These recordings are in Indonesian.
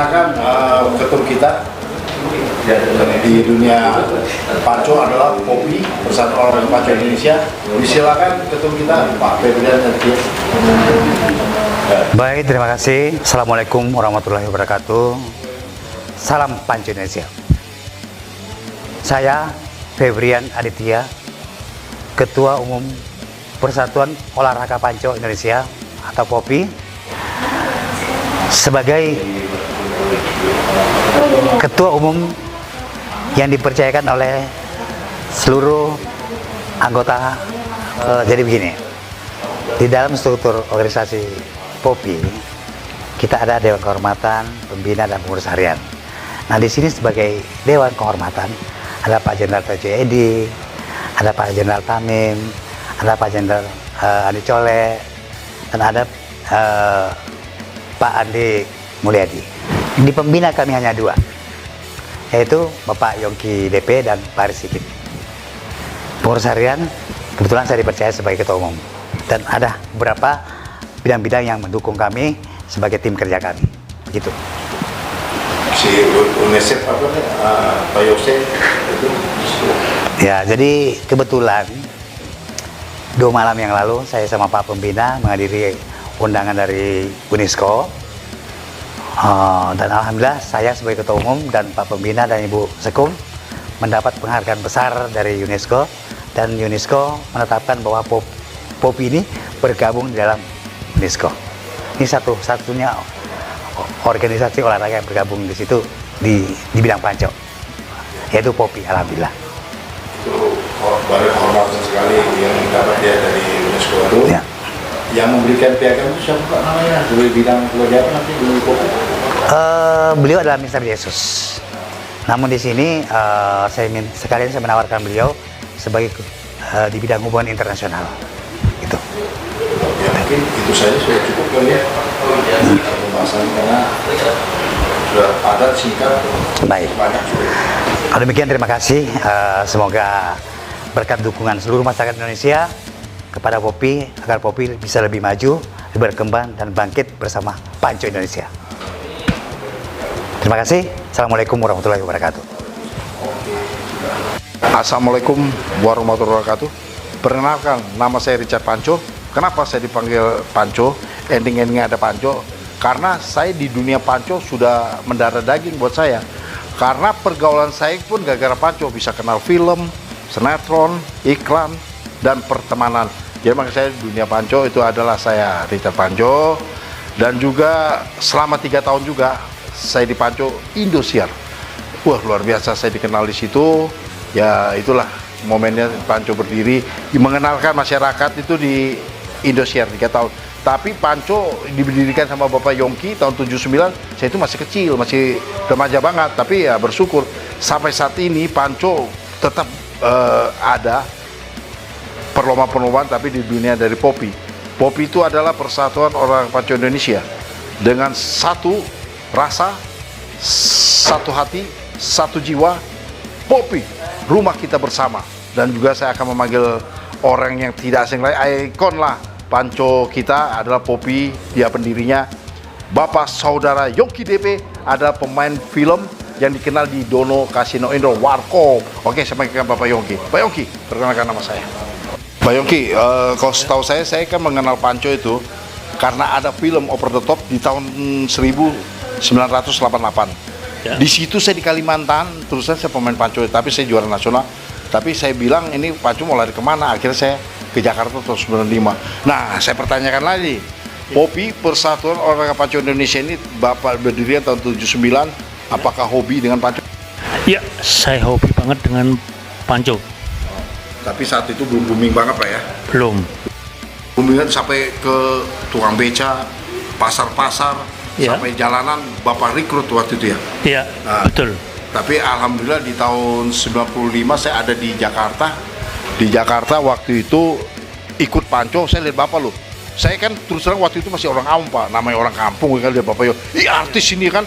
perkenalkan ketum kita di dunia Panco adalah Popi, Persatuan Olahraga Panco Indonesia. Disilakan ketum kita Pak Febrian dan Tia. Baik, terima kasih. Assalamualaikum warahmatullahi wabarakatuh. Salam Panco Indonesia. Saya Febrian Aditya, Ketua Umum Persatuan Olahraga Panco Indonesia atau POPI, sebagai Ketua Umum yang dipercayakan oleh seluruh anggota. Jadi begini, di dalam struktur organisasi POPI kita ada Dewan Kehormatan, Pembina, dan Pengurus Harian. Nah, di sini sebagai Dewan Kehormatan ada Pak Jenderal Tejo Edi, ada Pak Jenderal Tamim, ada Pak Jenderal Andi Cole, dan ada Pak Andi Mulyadi. Di pembina kami hanya dua, yaitu Bapak Yongki DP dan Pak Aris Sigit. Pengurus harian kebetulan saya dipercaya sebagai ketua umum, dan ada beberapa bidang-bidang yang mendukung kami sebagai tim kerja kami. Begitu. Si UNESEP apa nih, Pak Yose itu. Ya, jadi kebetulan 2 malam yang lalu saya sama Pak Pembina menghadiri undangan dari UNESCO. Dan alhamdulillah saya sebagai ketua umum dan Pak Pembina dan Ibu Sekum mendapat penghargaan besar dari UNESCO, dan UNESCO menetapkan bahwa POPI ini bergabung di dalam UNESCO. Ini satu-satunya organisasi olahraga yang bergabung di situ di bidang Panco, yaitu POPI. Alhamdulillah. Itu baru kehormatan sekali yang dapat dia dari UNESCO itu. Ya. Yang memberikan piagam itu siapa Pak namanya? Dari bidang pekerjaan nanti di POPI? Beliau adalah Mr. Jesus. Namun di sini sekalian saya menawarkan beliau sebagai di bidang hubungan internasional. Gitu. Ya mungkin itu saja sudah cukup kali ya. Pembahasan karena sudah padat, singkat. Baik. Banyak sudah. Kalau demikian terima kasih. Semoga berkat dukungan seluruh masyarakat Indonesia kepada POPI agar POPI bisa lebih maju, lebih berkembang dan bangkit bersama Panco Indonesia. Terima kasih. Assalamualaikum warahmatullahi wabarakatuh. Assalamualaikum warahmatullahi wabarakatuh. Perkenalkan, nama saya Richard Panco. Kenapa saya dipanggil Panco? Ending-endingnya ada Panco. Karena saya di dunia Panco sudah mendarah daging buat saya. Karena pergaulan saya pun gara-gara Panco, bisa kenal film, sinetron, iklan, dan pertemanan. Jadi makanya saya di dunia Panco itu adalah saya Richard Panco. Dan juga selama 3 tahun juga saya di Panco Indosiar. Wah, luar biasa saya dikenal di situ. Ya itulah momennya Panco berdiri, mengenalkan masyarakat itu di Indosiar 3 tahun. Tapi Panco didirikan sama Bapak Yongki tahun 79, saya itu masih kecil, masih remaja banget. Tapi ya bersyukur sampai saat ini Panco tetap ada perlombaan-perlombaan, tapi di dunia dari POPI. POPI itu adalah Persatuan Olahraga Panco Indonesia dengan satu rasa, satu hati, satu jiwa. POPI, rumah kita bersama. Dan juga saya akan memanggil orang yang tidak asing lain, ikon lah Panco kita adalah POPI, dia pendirinya Bapak Saudara Yongki DP, ada pemain film yang dikenal di Dono Kasino Indo Warkop. Oke, saya panggilkan Bapak Yongki. Pak Yongki, perkenalkan nama saya. Pak Yongki, kalau setahu saya kan mengenal Panco itu karena ada film Over the Top di tahun 1988. Ya. Di situ saya di Kalimantan, terus saya pemain Panco, tapi saya juara nasional. Tapi saya bilang ini Panco mau lari kemana? Akhirnya saya ke Jakarta tahun 95. Nah, saya pertanyakan lagi, POPI Persatuan Olahraga Panco Indonesia ini Bapak berdiri tahun 79, apakah hobi dengan Panco? Ya, saya hobi banget dengan Panco. Tapi saat itu belum booming banget Pak ya? Belum. Booming sampai ke tukang beca, pasar-pasar, ya. Sampai jalanan Bapak rekrut waktu itu ya? Iya, nah, betul. Tapi alhamdulillah di tahun 95 saya ada di Jakarta. Di Jakarta waktu itu ikut Panco, saya lihat Bapak loh. Saya kan terus terang waktu itu masih orang awam Pak, namanya orang kampung kan, lihat Bapak yo. Ih, artis ini kan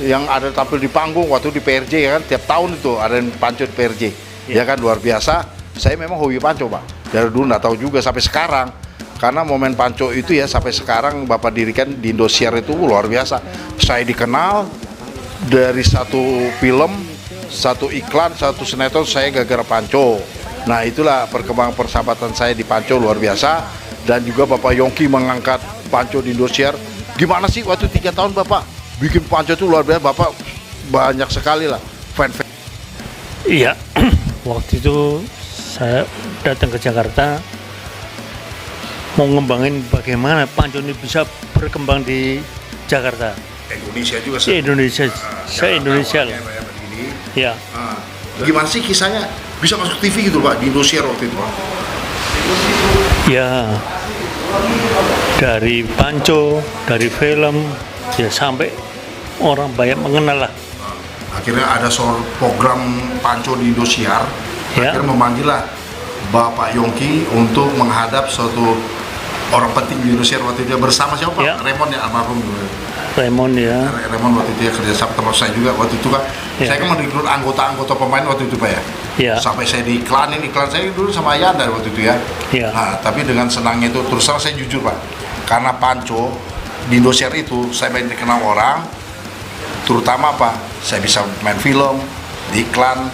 yang ada tampil di panggung waktu di PRJ ya kan, tiap tahun itu ada yang Panco di PRJ. Ya kan luar biasa. Saya memang hobi Panco Pak. Dari dulu nggak tahu juga sampai sekarang. Karena momen Panco itu ya sampai sekarang Bapak dirikan di Indosiar itu luar biasa. Saya dikenal, dari satu film, satu iklan, satu sinetron saya gara-gara Panco. Nah itulah perkembangan persahabatan saya di Panco luar biasa. Dan juga Bapak Yongki mengangkat Panco di Indosiar. Gimana sih waktu 3 tahun Bapak bikin Panco itu luar biasa, Bapak banyak sekali lah fan-fan. Iya, waktu itu saya datang ke Jakarta mau ngembangin bagaimana Panco ini bisa berkembang di Jakarta. Indonesia juga Di Indonesia, se-Indonesia loh. Ya, Gimana sih kisahnya bisa masuk TV gitu Pak di Indosiar waktu itu Pak? ya dari Panco, dari film, ya sampai orang banyak mengenal lah. Akhirnya ada soal program Panco di Indosiar, Ya. akhirnya memanggillah Bapak Yongki untuk menghadap suatu orang penting di Indosiar waktu itu bersama siapa Pak? Ya. Raymond ya, almarhum Raymond ya, Raymond waktu itu ya kerja sama terus saya juga waktu itu kan. Ya. Saya kan merekrut anggota-anggota pemain waktu itu Pak ya. Ya. Sampai saya diiklanin, iklan saya dulu sama Ayanda waktu itu ya. Ya. Nah, tapi dengan senangnya itu terus terang saya jujur Pak, karena Panco di Indosiar itu saya banyak dikenal orang, terutama apa? Saya bisa main film, di iklan,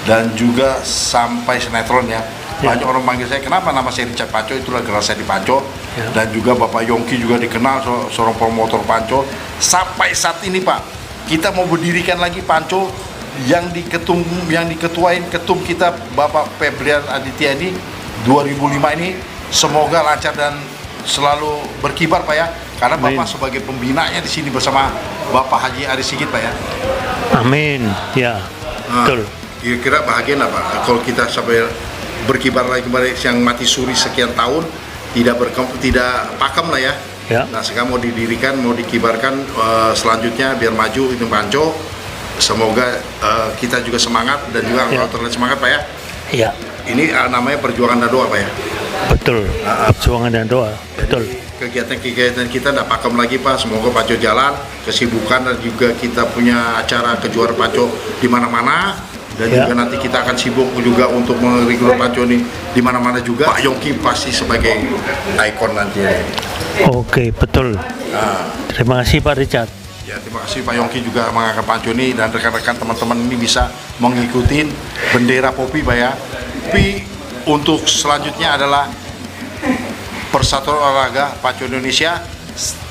dan juga sampai sinetron ya. Ya. Banyak orang manggil saya, kenapa nama saya Richard Panco, itulah gelar saya di Panco. Ya. Dan juga Bapak Yongki juga dikenal seorang promotor Panco. Sampai saat ini Pak, kita mau berdirikan lagi Panco yang diketuain ketum kita Bapak Febrian Aditya ini 2005 ini, semoga lancar dan selalu berkibar Pak ya. Karena Bapak Amin. sebagai pembinanya di sini bersama Bapak Haji Ari Sigit Pak ya. amin, ya, Nah, betul. kira-kira bahagia nggak Pak kalau kita sampai berkibar lagi kembali yang mati suri sekian tahun tidak pakem lah ya. Ya. Nah sekarang mau didirikan, mau dikibarkan selanjutnya biar maju ini Panco. Semoga kita juga semangat dan juga Ya. terlihat semangat Pak ya. Ya, Ini namanya perjuangan dan doa Pak ya. betul. Perjuangan dan doa, betul. Kegiatan-kegiatan kita tidak pakem lagi Pak. Semoga Panco jalan, kesibukan dan juga kita punya acara kejuaraan Panco di mana-mana. Dan Ya. juga nanti kita akan sibuk juga untuk merekrut Panco ini di mana-mana juga. Pak Yongki pasti sebagai ikon nanti. Oke, betul. Nah, Terima kasih Pak Richard. ya terima kasih Pak Yongki juga mengangkat Panco ini dan rekan-rekan teman-teman ini bisa mengikuti bendera Popi Pak ya. Tapi untuk selanjutnya adalah Persatuan Olahraga Panco Indonesia.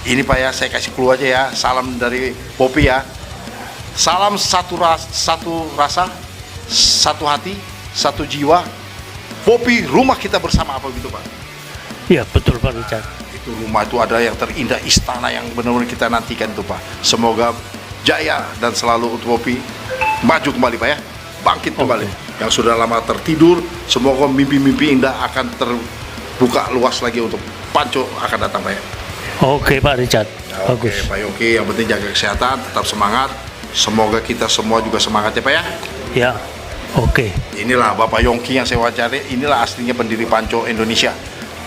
Ini Pak ya, saya kasih clue aja ya. Salam dari Popi ya. Salam satu rasa, satu hati, satu jiwa. Popi, rumah kita bersama apa gitu Pak? Ya, betul Pak Richard. Itu rumah itu ada yang terindah, istana yang benar-benar kita nantikan itu Pak. Semoga jaya dan selalu untuk Popi maju kembali Pak ya. Bangkit kembali. Yang sudah lama tertidur, semoga mimpi-mimpi indah akan terbuka luas lagi untuk Panco akan datang Pak ya. Oke Pak Richard, Oke bagus. Pak Yongki, yang penting jaga kesehatan, tetap semangat. Semoga kita semua juga semangat ya Pak ya. Ya, oke. Inilah Bapak Yongki yang saya wawancari, inilah aslinya pendiri Panco Indonesia.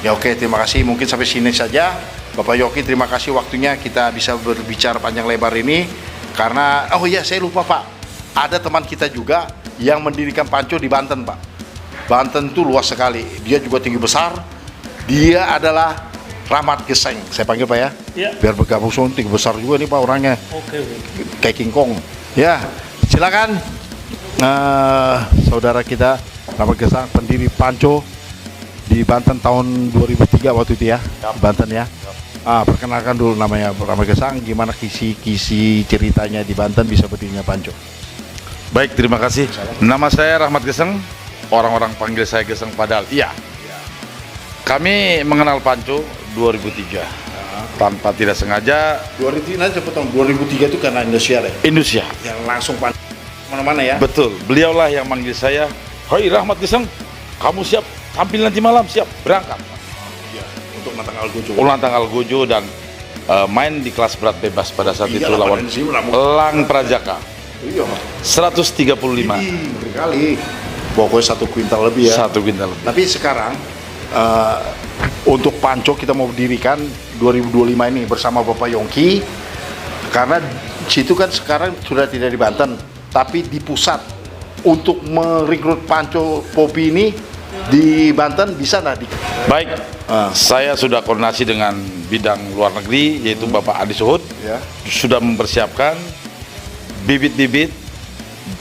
Ya oke, terima kasih. Mungkin sampai sini saja. Bapak Yongki, terima kasih waktunya kita bisa berbicara panjang lebar ini. Karena, oh iya saya lupa Pak, ada teman kita juga yang mendirikan Panco di Banten Pak. Banten itu luas sekali, dia juga tinggi besar. Dia adalah Rahmat Geseng, saya panggil Pak ya. Ya. Biar bergabung tinggi besar juga nih Pak orangnya. Oke. Kayak King Kong. Ya, silakan saudara kita Rahmat Gesang, pendiri Panco di Banten tahun 2003 waktu itu ya, di Banten ya. Perkenalkan dulu namanya Rahmat Gesang, gimana kisi ceritanya di Banten bisa berdirinya Panco. Baik, terima kasih. Nama saya Rahmat Geseng, orang-orang panggil saya Geseng padahal. Iya. Kami mengenal Panco 2003. Tanpa tidak sengaja 2003 nanti saya potong, 2003 itu karena Indonesia ya, Indonesia. yang langsung Panco mana-mana ya. Betul, beliaulah yang manggil saya, "Hoi Rahmat Geseng, kamu siap tampil nanti malam? Siap, berangkat." Iya, untuk Natang Algojo. Ulang tanggal Gojo dan main di kelas berat bebas pada saat itu Iyalah, lawan pada di sini lawan. Elang Prajaka. Iya, 135. ngeri kali. Pokoknya 1 kuintal lebih ya. 1 kuintal lebih. Tapi sekarang untuk Panco kita mau dirikan 2025 ini bersama Bapak Yongki, karena situ kan sekarang sudah tidak di Banten tapi di pusat. Untuk merekrut Panco Popi ini di Banten bisa nggak? Baik, saya sudah koordinasi dengan bidang luar negeri yaitu Bapak Adi Suhud, Ya. sudah mempersiapkan bibit-bibit,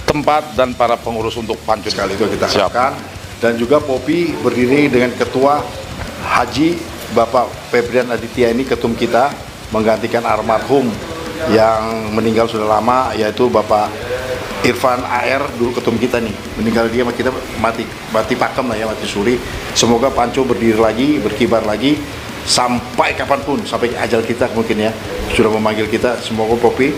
tempat, dan para pengurus untuk Panco. Sekali itu kita Siap. harapkan. Dan juga Popi berdiri dengan Ketua Haji Bapak Febrian Aditya ini, ketum kita, menggantikan almarhum yang meninggal sudah lama, yaitu Bapak Irfan AR, dulu ketum kita nih. Meninggal dia, kita mati pakem lah ya, mati suri. Semoga Panco berdiri lagi, berkibar lagi, sampai kapanpun, sampai ajal kita mungkin ya, sudah memanggil kita. Semoga Popi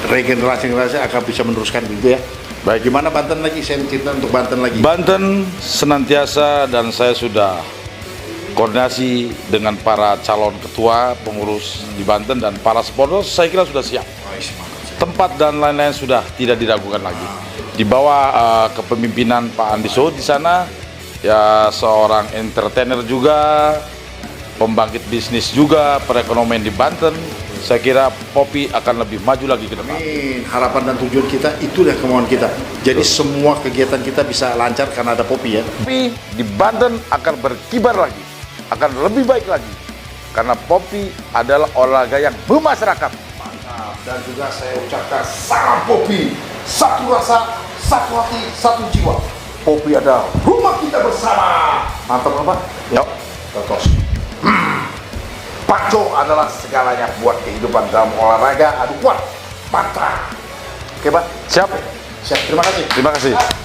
regenerasi akan bisa meneruskan gitu ya. Baik. Gimana Banten lagi? Saya cerita untuk Banten lagi. Banten senantiasa, dan saya sudah koordinasi dengan para calon ketua pengurus di Banten dan para supporter, saya kira sudah siap. Tempat dan lain-lain sudah tidak diragukan lagi. Di bawah kepemimpinan Pak Andi So di sana, ya seorang entertainer juga, pembangkit bisnis juga, perekonomian di Banten. Saya kira Popi akan lebih maju lagi ke depan. Amin. Harapan dan tujuan kita, itulah kemauan kita. Jadi semua kegiatan kita bisa lancar karena ada Popi ya. Popi di Banten akan berkibar lagi, akan lebih baik lagi, karena Popi adalah olahraga yang bermasyarakat. Mantap. Dan juga saya ucapkan salam Popi, satu rasa, satu hati, satu jiwa. Popi adalah rumah kita bersama. Mantap apa? Yuk. Totos. Panco adalah segalanya buat kehidupan dalam olahraga adu kuat. Mantap. Oke Pak? Siap. Siap. Terima kasih. Terima kasih.